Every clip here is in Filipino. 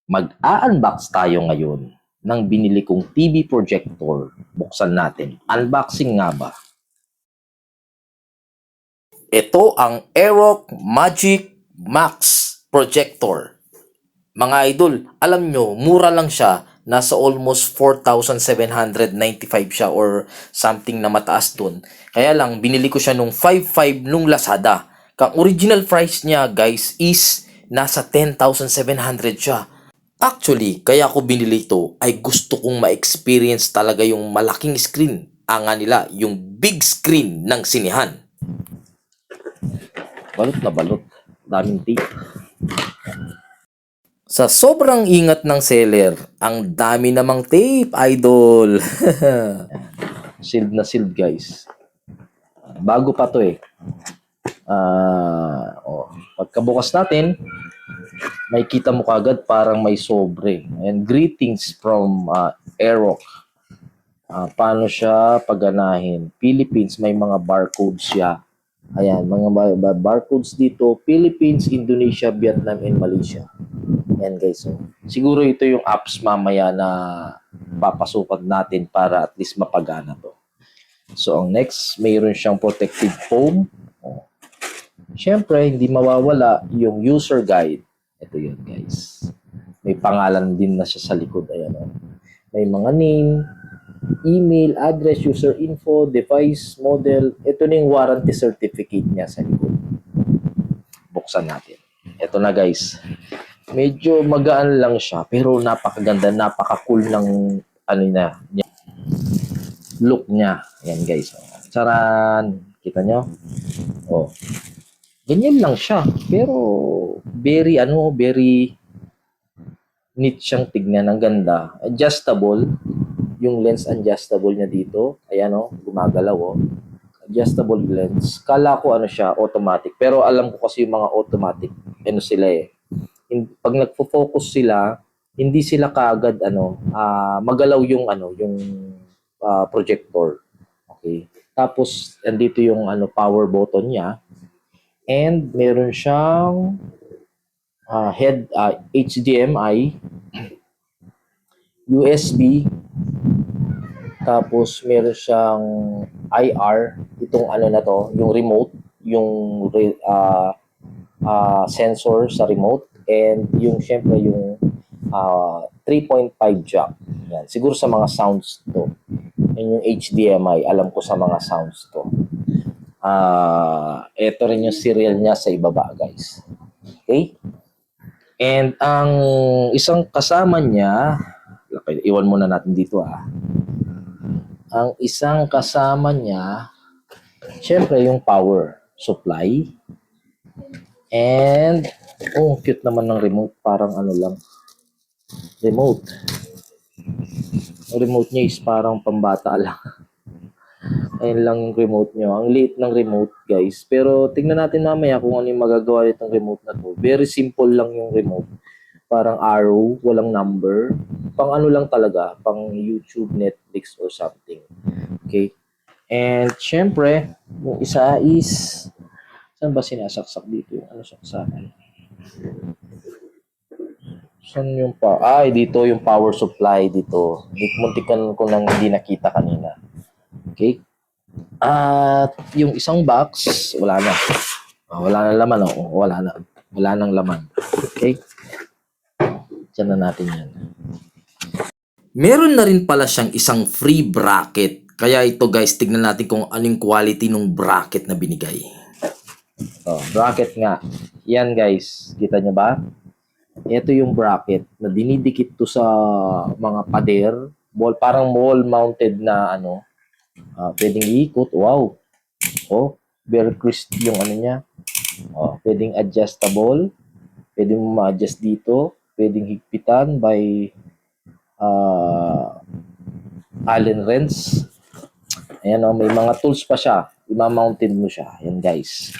Mag-a-unbox tayo ngayon ng binili kong TV projector. Buksan natin. Unboxing nga ba? Ito ang Aerox Magic Max Projector. Mga idol, alam nyo, mura lang siya. Nasa almost 4,795 siya or something na mataas dun. Kaya lang, binili ko siya nung 5,500 nung Lazada. Kang original price niya, guys, is nasa 10,700 siya. Actually, kaya ko binili ito ay gusto kong ma-experience talaga yung malaking screen. Ang nga nila, yung big screen ng sinihan. Balot na balot. Daming tape. Sa sobrang ingat ng seller, ang dami namang tape, idol. Sealed na sealed, guys. Bago pa to eh. Pagkabukas natin, may kita mo kagad parang may sobre. And greetings from Aerox. Paano siya paganahin? Philippines, may mga barcodes siya. Ayan, mga barcodes dito. Philippines, Indonesia, Vietnam, and Malaysia. Ayan guys. So, siguro ito yung apps mamaya na papasukan natin para at least mapagana to. So, ang next, mayroon siyang protective foam. Siyempre, hindi mawawala yung user guide. Ito yun, guys. May pangalan din na siya sa likod. Ayan, oh. May mga name, email, address, user info, device, model. Ito na yung warranty certificate niya sa likod. Buksan natin. Ito na, guys. Medyo magaan lang siya, pero napakaganda, napaka-cool ng look niya. Ayan, guys. Charan! Kita nyo? Oh. Ganyan lang siya. Pero very neat siyang tignan. Ang ganda. Adjustable. Yung lens adjustable niya dito. Ayan o, gumagalaw o. Adjustable lens. Kala ko siya, automatic. Pero alam ko kasi yung mga automatic, sila eh. Pag nagfo-focus sila, hindi sila kaagad magalaw yung projector. Okay. Tapos andito yung power button niya. And meron siyang HDMI, USB, tapos meron siyang IR, itong na to, yung remote, yung sensor sa remote, and yung syempre yung 3.5 jack. Yan. Siguro sa mga sounds to. Yan yung HDMI, alam ko sa mga sounds to. Ito rin yung serial niya sa ibaba, guys. Okay? And ang isang kasama niya, iwan muna natin dito Ang isang kasama niya, syempre yung power supply. And, cute naman ng remote. Parang lang. Remote. Ang remote niya is parang pambata lang. Ayun lang yung remote nyo. Ang liit ng remote, guys. Pero tingnan natin mamaya kung ano yung magagawa itong remote na to. Very simple lang yung remote. Parang arrow, walang number. Pang lang talaga. Pang YouTube, Netflix, or something. Okay? And, syempre, yung isa is... Saan ba sinasaksak dito yung saksakan? Saan yung dito yung power supply dito. Muntikan ko nang hindi nakita kanina. Okay? At yung isang box, wala na. Wala na laman. Wala nang laman. Okay? Diyan na natin yan. Meron na rin pala siyang isang free bracket. Kaya ito guys, tignan natin kung anong quality ng bracket na binigay. Bracket nga. Yan guys, kita nyo ba? Ito yung bracket na dinidikit to sa mga pader. Parang wall mounted na pwedeng iikot. Wow. Very crisp yung niya. Pwedeng adjustable. Pwedeng ma-adjust dito. Pwedeng higpitan by Allen wrench. Ayan may mga tools pa siya. I-mounted mo siya. Ayan guys.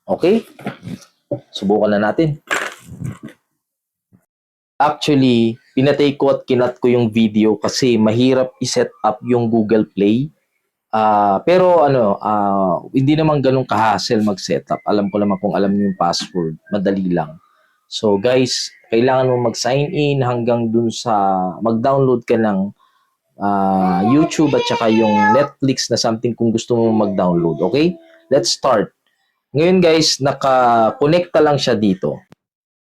Okay? Subukan na natin. Actually, pinatay ko at kinat ko yung video kasi mahirap i-set up yung Google Play. Pero hindi naman ganun ka-hassle mag-setup. Alam ko naman kung alam niyo yung password. Madali lang. So guys, kailangan mo mag-sign in hanggang dun sa mag-download ka ng YouTube at saka yung Netflix na something kung gusto mo mag-download. Okay? Let's start. Ngayon guys, naka-connecta lang siya dito.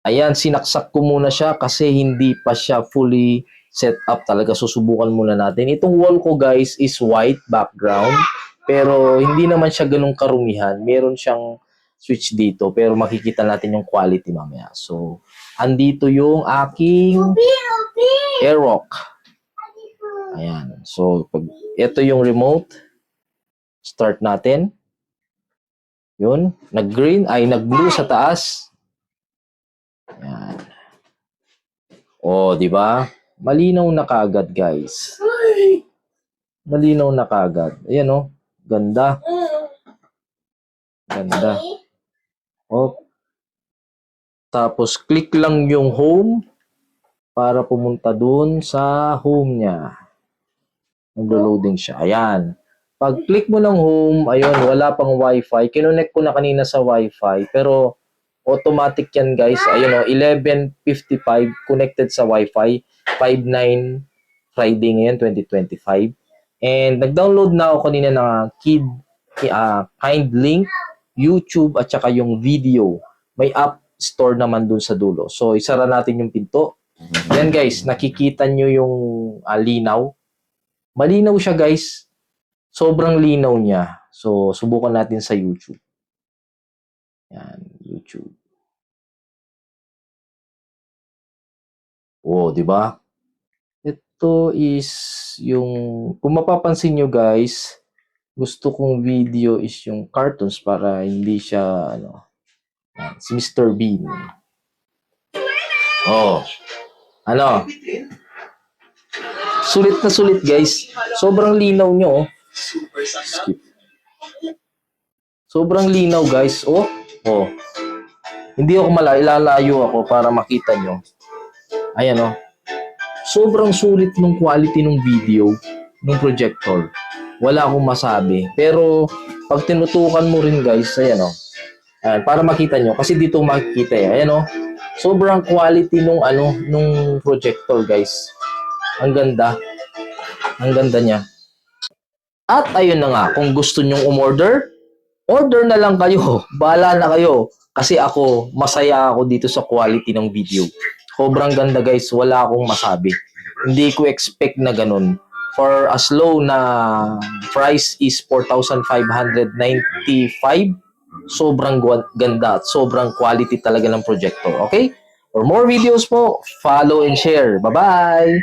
Ayan, sinaksak ko muna siya kasi hindi pa siya fully set up talaga. Susubukan muna natin. Itong wall ko guys is white background. Pero hindi naman siya ganun karumihan. Meron siyang switch dito. Pero makikita natin yung quality mamaya. So, andito yung aking Aerox. Ayan. So, ito yung remote. Start natin. Yun. Nag-green, ay nag-blue sa taas. Ayan. Oh, di ba? Malinaw na kagad, guys. Malinaw na kagad. Ayan, oh. Ganda. Ganda. Oh. Tapos, click lang yung home para pumunta dun sa home niya. Naglo-loading siya. Ayan. Pag click mo ng home, ayun, wala pang wifi. Kinonect ko na kanina sa wifi, pero automatic yan guys. Ayun o, 11:55 connected sa wifi. 5/9 Friday ngayon, 2025. And nag-download na ako kanina ng Kind Link, YouTube, at saka yung video. May app store naman dun sa dulo. So, isara natin yung pinto. Yan guys, nakikita nyo yung linaw. Malinaw siya guys. Sobrang linaw niya. So, subukan natin sa YouTube. Yan, YouTube. Oh, di ba? Ito is yung, kung mapapansin nyo guys, gusto kong video is yung cartoons para hindi siya, yan, si Mr. Bean. Oh, ano? Sulit na sulit guys. Sobrang linaw nyo, oh. Skip. Sobrang linaw guys. Oh. Oh. Hindi ako ilalayo ako para makita nyo. Ayan oh. Sobrang sulit ng quality ng video ng projector. Wala akong masabi. Pero pag tinutukan mo rin guys, ayan oh. Ayan, para makita nyo. Kasi dito makikita eh. Ayan oh. Sobrang quality nung nung projector guys. Ang ganda. Ang ganda niya. At ayun na nga, kung gusto nyong umorder, order na lang kayo. Bahala na kayo. Kasi ako, masaya ako dito sa quality ng video. Sobrang ganda guys, wala akong masabi. Hindi ko expect na ganun. For as low na price is 4,595, sobrang ganda at sobrang quality talaga ng projector. Okay? For more videos po, follow and share. Bye-bye!